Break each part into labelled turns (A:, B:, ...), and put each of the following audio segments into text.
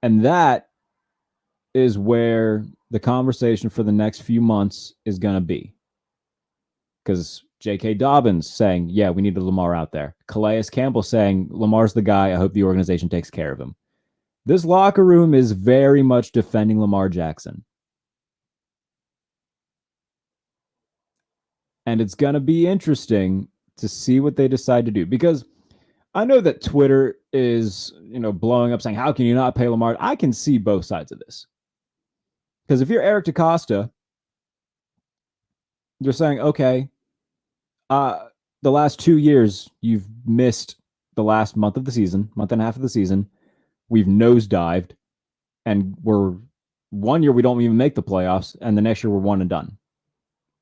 A: And that is where the conversation for the next few months is going to be. Because J.K. Dobbins saying, yeah, we need a Lamar out there. Calais Campbell saying, Lamar's the guy. I hope the organization takes care of him. This locker room is very much defending Lamar Jackson. And it's going to be interesting to see what they decide to do. Because I know that Twitter is, blowing up saying, how can you not pay Lamar? I can see both sides of this. Because if you're Eric DeCosta, you're saying, okay, the last 2 years, you've missed the last month of the season, month and a half of the season. We've nosedived, and we're 1 year we don't even make the playoffs, and the next year we're one and done.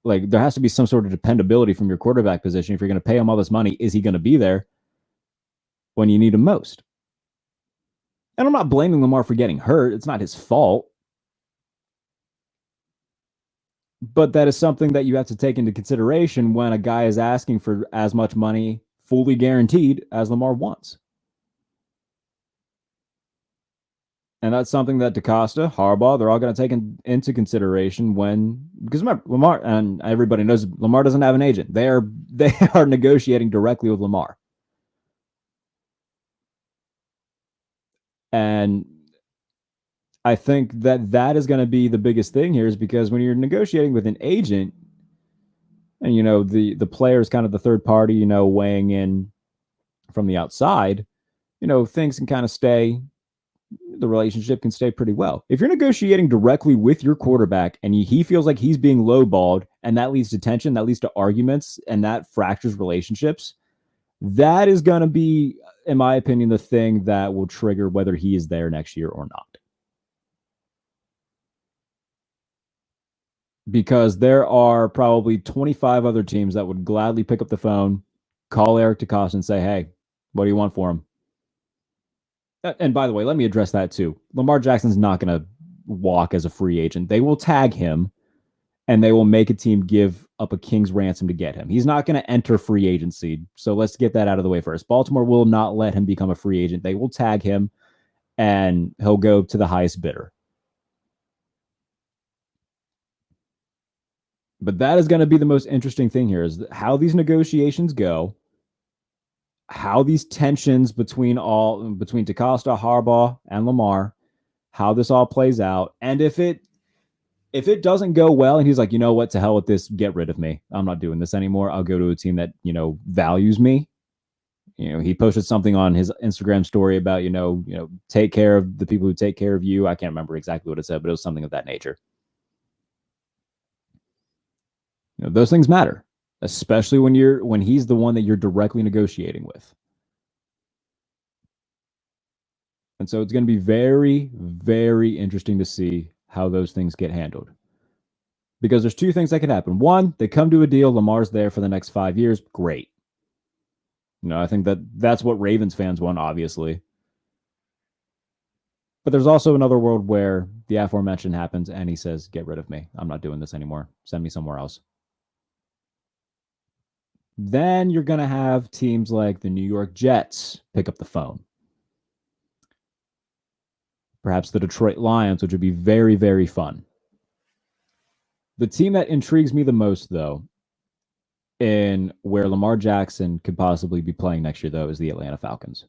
A: Like, there has to be some sort of dependability from your quarterback position. If you're going to pay him all this money, is he going to be there when you need him most? And I'm not blaming Lamar for getting hurt. It's not his fault. But that is something that you have to take into consideration when a guy is asking for as much money, fully guaranteed, as Lamar wants. And that's something that DeCosta, Harbaugh, they're all going to take into consideration because remember, Lamar, and everybody knows Lamar doesn't have an agent. They are negotiating directly with Lamar. And I think that is going to be the biggest thing here, is because when you're negotiating with an agent, and the player is kind of the third party, weighing in from the outside, things can kind of stay. The relationship can stay pretty well. If you're negotiating directly with your quarterback and he feels like he's being lowballed, and that leads to tension, that leads to arguments, and that fractures relationships, that is going to be, in my opinion, the thing that will trigger whether he is there next year or not. Because there are probably 25 other teams that would gladly pick up the phone, call Eric DeCosta and say, hey, what do you want for him? And by the way, let me address that too. Lamar Jackson's not going to walk as a free agent. They will tag him, and they will make a team give up a king's ransom to get him. He's not going to enter free agency. So let's get that out of the way first. Baltimore will not let him become a free agent. They will tag him, and he'll go to the highest bidder. But that is going to be the most interesting thing here, is how these negotiations go, how these tensions between DeCosta, Harbaugh, and Lamar, how this all plays out. And if it doesn't go well and he's like, you know what, to hell with this, get rid of me. I'm not doing this anymore. I'll go to a team that, values me. He posted something on his Instagram story about, take care of the people who take care of you. I can't remember exactly what it said, but it was something of that nature. Those things matter, especially when he's the one that you're directly negotiating with. And so it's going to be very, very interesting to see how those things get handled. Because there's two things that could happen. One, they come to a deal, Lamar's there for the next 5 years. Great. I think that's what Ravens fans want, obviously. But there's also another world where the aforementioned happens and he says, get rid of me. I'm not doing this anymore. Send me somewhere else. Then you're going to have teams like the New York Jets pick up the phone. Perhaps the Detroit Lions, which would be very, very fun. The team that intrigues me the most, though, in where Lamar Jackson could possibly be playing next year, though, is the Atlanta Falcons.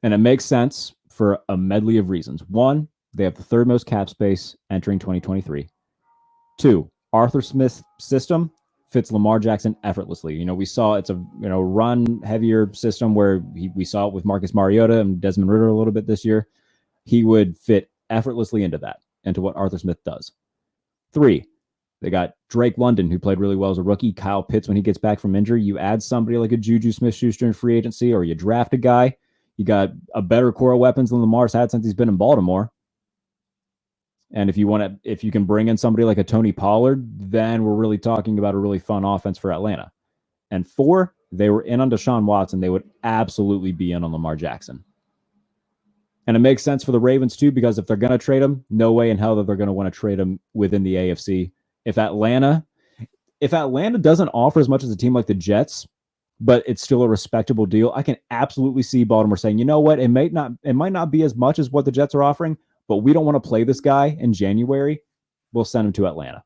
A: And it makes sense for a medley of reasons. One, they have the third most cap space entering 2023. Two, Arthur Smith's system fits Lamar Jackson effortlessly. We saw it's a run heavier system where we saw it with Marcus Mariota and Desmond Ridder a little bit this year. He would fit effortlessly into what Arthur Smith does. 3, they got Drake London, who played really well as a rookie. Kyle Pitts, when he gets back from injury. You add somebody like a Juju Smith-Schuster in free agency, or you draft a guy. You got a better core of weapons than Lamar's had since he's been in Baltimore. And if you can bring in somebody like a Tony Pollard, then we're really talking about a really fun offense for Atlanta. And 4, they were in on Deshaun Watson. They would absolutely be in on Lamar Jackson. And it makes sense for the Ravens too, because if they're going to trade him, no way in hell that they're going to want to trade him within the AFC. If Atlanta doesn't offer as much as a team like the Jets, but it's still a respectable deal. I can absolutely see Baltimore saying, you know what, it might not be as much as what the Jets are offering, but we don't want to play this guy in January. We'll send him to Atlanta.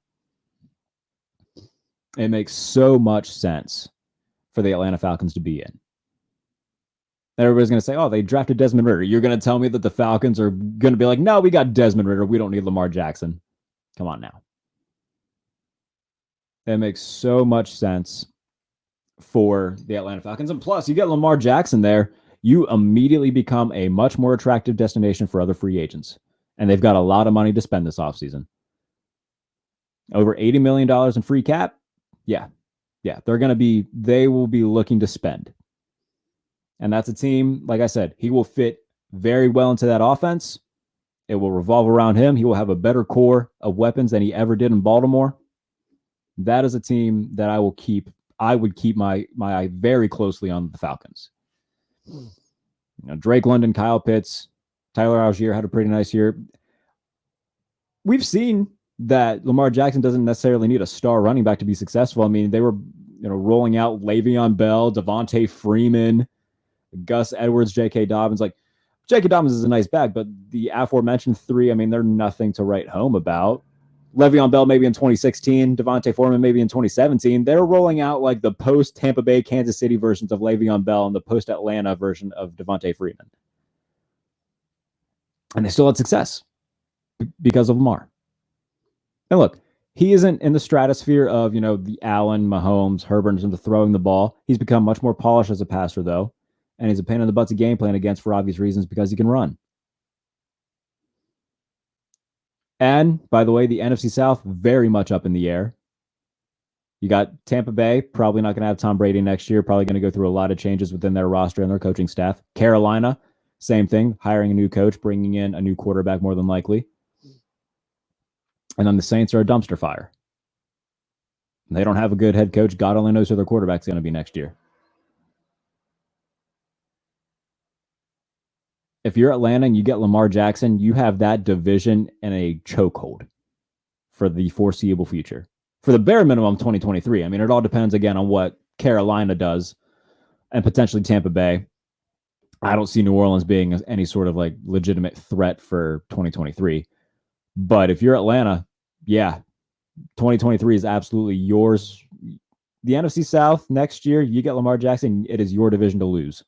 A: It makes so much sense for the Atlanta Falcons to be in. Everybody's going to say, oh, they drafted Desmond Ridder. You're going to tell me that the Falcons are going to be like, no, we got Desmond Ridder. We don't need Lamar Jackson. Come on now. It makes so much sense for the Atlanta Falcons. And plus, you get Lamar Jackson there, you immediately become a much more attractive destination for other free agents. And they've got a lot of money to spend this offseason. Over $80 million in free cap. Yeah. They will be looking to spend. And that's a team, like I said, he will fit very well into that offense. It will revolve around him. He will have a better core of weapons than he ever did in Baltimore. That is a team that I would keep my eye very closely on the Falcons. Drake London, Kyle Pitts, Tyler Algier had a pretty nice year. We've seen that Lamar Jackson doesn't necessarily need a star running back to be successful. I mean, they were rolling out Le'Veon Bell, Devontae Freeman, Gus Edwards, J.K. Dobbins. Like, J.K. Dobbins is a nice back, but the aforementioned three, I mean, they're nothing to write home about. Le'Veon Bell maybe in 2016, Devontae Foreman maybe in 2017. They're rolling out like the post-Tampa Bay, Kansas City versions of Le'Veon Bell and the post-Atlanta version of Devontae Freeman. And they still had success because of Lamar. And look, he isn't in the stratosphere of, the Allen, Mahomes, Herbert in terms of throwing the ball. He's become much more polished as a passer, though. And he's a pain in the butt to game plan against for obvious reasons because he can run. And, by the way, the NFC South, very much up in the air. You got Tampa Bay, probably not going to have Tom Brady next year, probably going to go through a lot of changes within their roster and their coaching staff. Carolina, same thing, hiring a new coach, bringing in a new quarterback more than likely. And then the Saints are a dumpster fire. They don't have a good head coach. God only knows who their quarterback's going to be next year. If you're Atlanta and you get Lamar Jackson, you have that division in a chokehold for the foreseeable future. For the bare minimum, 2023. I mean, it all depends, again, on what Carolina does and potentially Tampa Bay. I don't see New Orleans being any sort of like legitimate threat for 2023. But if you're Atlanta, yeah, 2023 is absolutely yours. The NFC South next year, you get Lamar Jackson, it is your division to lose.